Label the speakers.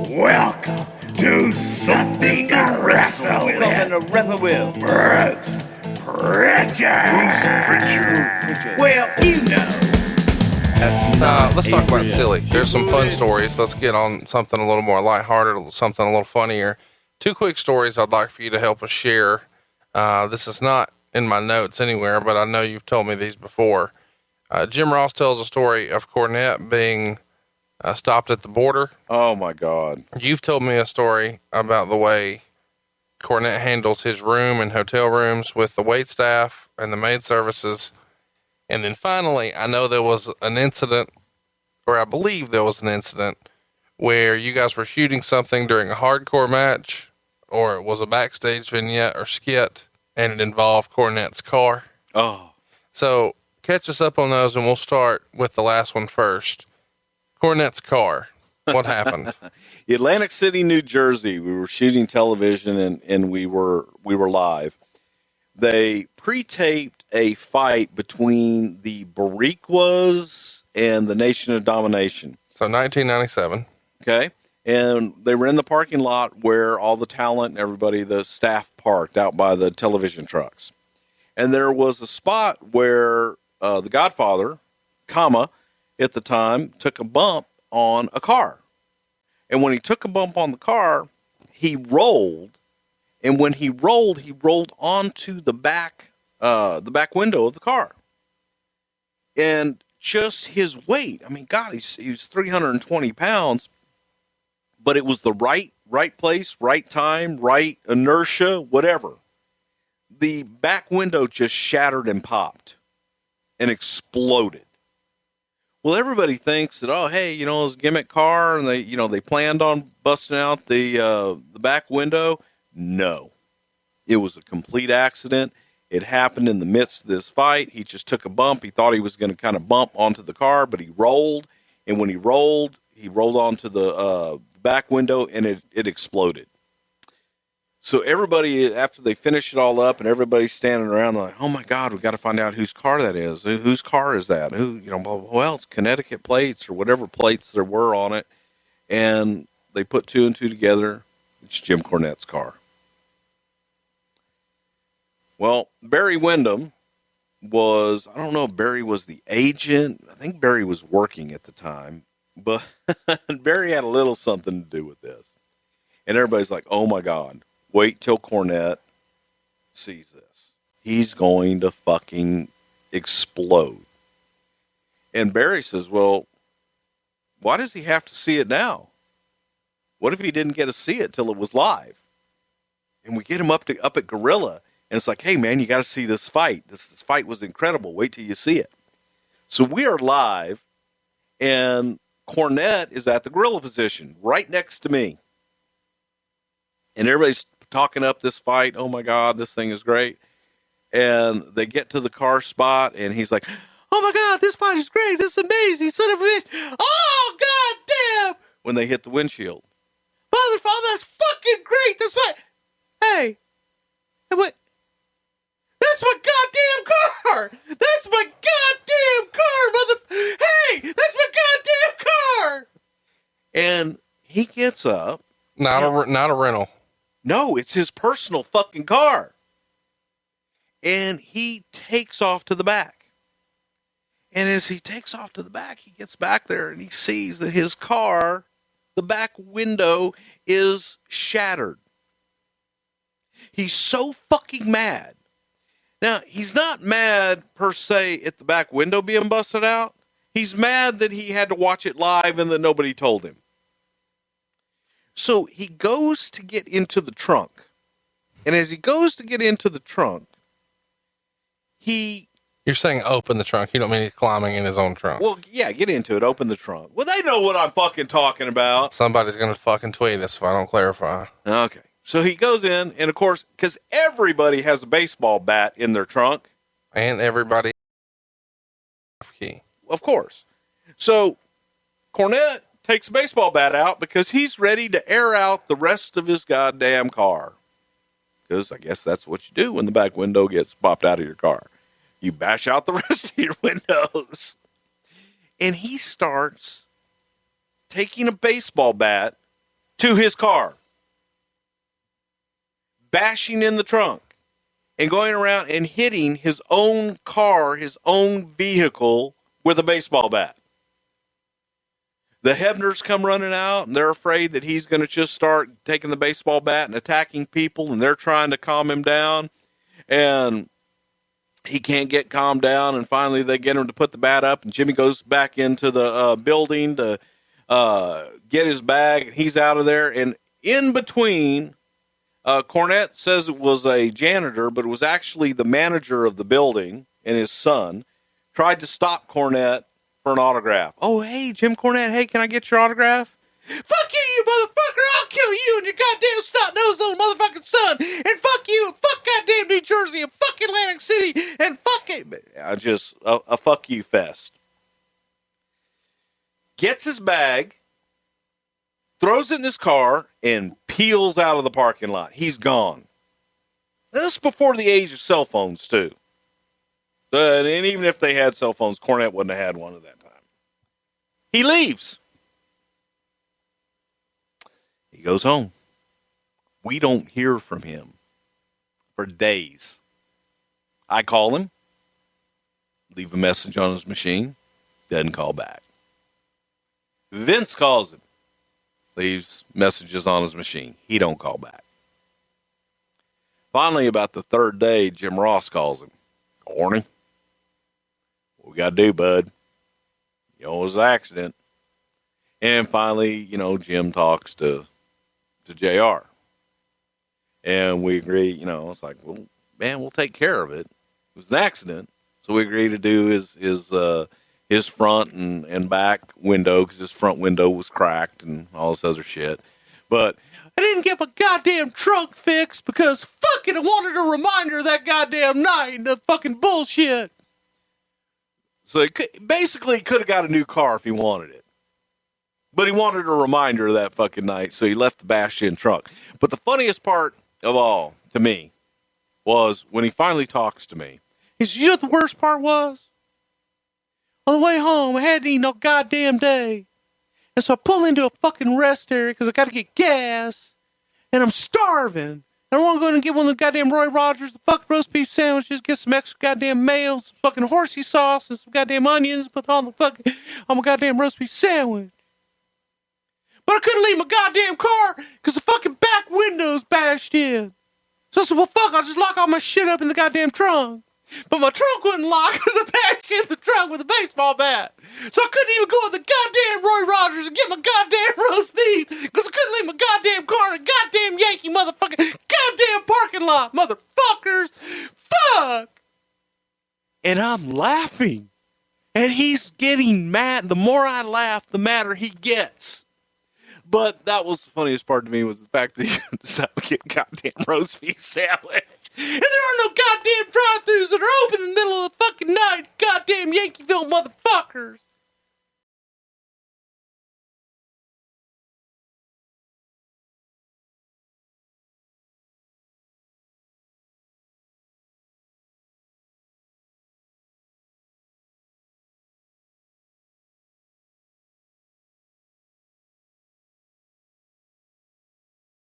Speaker 1: Welcome to Something to Wrestle With.
Speaker 2: Something to wrestle with.
Speaker 1: Bruce Prichard. Well, you know.
Speaker 3: Let's talk about silly. There's some fun stories. Let's get on something a little more lighthearted, something a little funnier. 2 quick stories I'd like for you to help us share. This is not in my notes anywhere, but I know you've told me these before. Jim Ross tells a story of Cornette being stopped at the border.
Speaker 4: Oh my God.
Speaker 3: You've told me a story about the way Cornette handles his room and hotel rooms with the wait staff and the maid services. And then finally, I know there was an incident, or I believe there was an incident where you guys were shooting something during a hardcore match, or it was a backstage vignette or skit, and it involved Cornette's car.
Speaker 4: Oh.
Speaker 3: So catch us up on those, and we'll start with the last one first. Cornette's car. What happened?
Speaker 4: Atlantic City, New Jersey. We were shooting television and we were live. They pre-taped a fight between the Boricuas and the Nation of Domination.
Speaker 3: So 1997.
Speaker 4: Okay. And they were in the parking lot where all the talent and everybody, the staff parked out by the television trucks. And there was a spot where the Godfather, at the time, took a bump on a car. And when he took a bump on the car, he rolled. And when he rolled onto the back window of the car. And just his weight, I mean, God, he was 320 pounds, but it was the right place, right time, right inertia, whatever. The back window just shattered and popped and exploded. Well, everybody thinks that, oh, hey, it was a gimmick car and they planned on busting out the back window. No, it was a complete accident. It happened in the midst of this fight. He just took a bump. He thought he was going to kind of bump onto the car, but he rolled. And when he rolled onto the back window and it exploded. So everybody, after they finish it all up and everybody's standing around like, oh my God, we got to find out whose car that is. Whose car is that? Well, it's Connecticut plates or whatever plates there were on it. And they put 2 and 2 together. It's Jim Cornette's car. Well, Barry Windham I don't know if Barry was the agent. I think Barry was working at the time, but Barry had a little something to do with this. And everybody's like, oh my God, wait till Cornette sees this. He's going to fucking explode. And Barry says, well, why does he have to see it now? What if he didn't get to see it till it was live? And we get him up at Gorilla. And it's like, hey, man, you got to see this fight. This fight was incredible. Wait till you see it. So we are live, and Cornette is at the gorilla position right next to me. And everybody's talking up this fight. Oh, my God, this thing is great. And they get to the car spot, and he's like, oh, my God, this fight is great. This is amazing. Son of a bitch. Oh, God damn. When they hit the windshield. Father, that's fucking great. This fight. Hey, what? That's my goddamn car! That's my goddamn car, Hey, that's my goddamn car! And he gets up.
Speaker 3: Not a rental.
Speaker 4: No, it's his personal fucking car. And he takes off to the back. And as he takes off to the back, he gets back there and he sees that his car, the back window, is shattered. He's so fucking mad. Now, he's not mad, per se, at the back window being busted out. He's mad that he had to watch it live and that nobody told him. So he goes to get into the trunk. And as he goes to get into the trunk,
Speaker 3: You're saying open the trunk. You don't mean he's climbing in his own trunk.
Speaker 4: Well, yeah, get into it. Open the trunk. Well, they know what I'm fucking talking about.
Speaker 3: Somebody's going to fucking tweet us if I don't clarify.
Speaker 4: Okay. So he goes in, and of course, because everybody has a baseball bat in their trunk.
Speaker 3: And everybody key.
Speaker 4: Of course. So Cornette takes a baseball bat out because he's ready to air out the rest of his goddamn car. Because I guess that's what you do when the back window gets popped out of your car. You bash out the rest of your windows. And he starts taking a baseball bat to his car, bashing in the trunk, and going around and hitting his own car, his own vehicle, with a baseball bat. The Hebners come running out, and they're afraid that he's going to just start taking the baseball bat and attacking people, and they're trying to calm him down, and he can't get calmed down, and finally they get him to put the bat up, and Jimmy goes back into the building to get his bag, and he's out of there, and in between... Cornette says it was a janitor, but it was actually the manager of the building and his son tried to stop Cornette for an autograph. Oh, hey, Jim Cornette, hey, can I get your autograph? Fuck you, you motherfucker! I'll kill you and your goddamn snot-nosed little motherfucking son! And fuck you, and fuck goddamn New Jersey, and fuck Atlantic City, and fuck it! A fuck you fest. Gets his bag, throws it in his car, and peels out of the parking lot. He's gone. This is before the age of cell phones, too. And even if they had cell phones, Cornette wouldn't have had one at that time. He leaves. He goes home. We don't hear from him for days. I call him, leave a message on his machine, doesn't call back. Vince calls him. Leaves messages on his machine. He don't call back. Finally, about the third day, Jim Ross calls him. Corny, what we got to do, bud? It was an accident. And finally, Jim talks to JR. And we agree, it's like, well, man, we'll take care of it. It was an accident. So we agree to do his front and back window, because his front window was cracked and all this other shit. But I didn't get my goddamn trunk fixed because fucking I wanted a reminder of that goddamn night and the fucking bullshit. So he basically could have got a new car if he wanted it. But he wanted a reminder of that fucking night, so he left the bashed-in trunk. But the funniest part of all, to me, was when he finally talks to me. He says, you know what the worst part was? On the way home, I hadn't eaten no goddamn day. And so I pull into a fucking rest area because I got to get gas. And I'm starving. And I want to go and get one of the goddamn Roy Rogers, the fucking roast beef sandwiches, get some extra goddamn mayo, some fucking horsey sauce, and some goddamn onions, put on my goddamn roast beef sandwich. But I couldn't leave my goddamn car because the fucking back window's bashed in. So I said, well, fuck, I'll just lock all my shit up in the goddamn trunk. But my trunk wouldn't lock because I bashed in the trunk with a baseball bat. So I couldn't even go in the goddamn Roy Rogers and get my goddamn roast beef because I couldn't leave my goddamn car in a goddamn Yankee motherfucking goddamn parking lot, motherfuckers. Fuck. And I'm laughing. And he's getting mad. The more I laugh, the madder he gets. But that was the funniest part to me, was the fact that he decided to get a goddamn roast beef sandwich. And there are no goddamn drive-thrus that are open in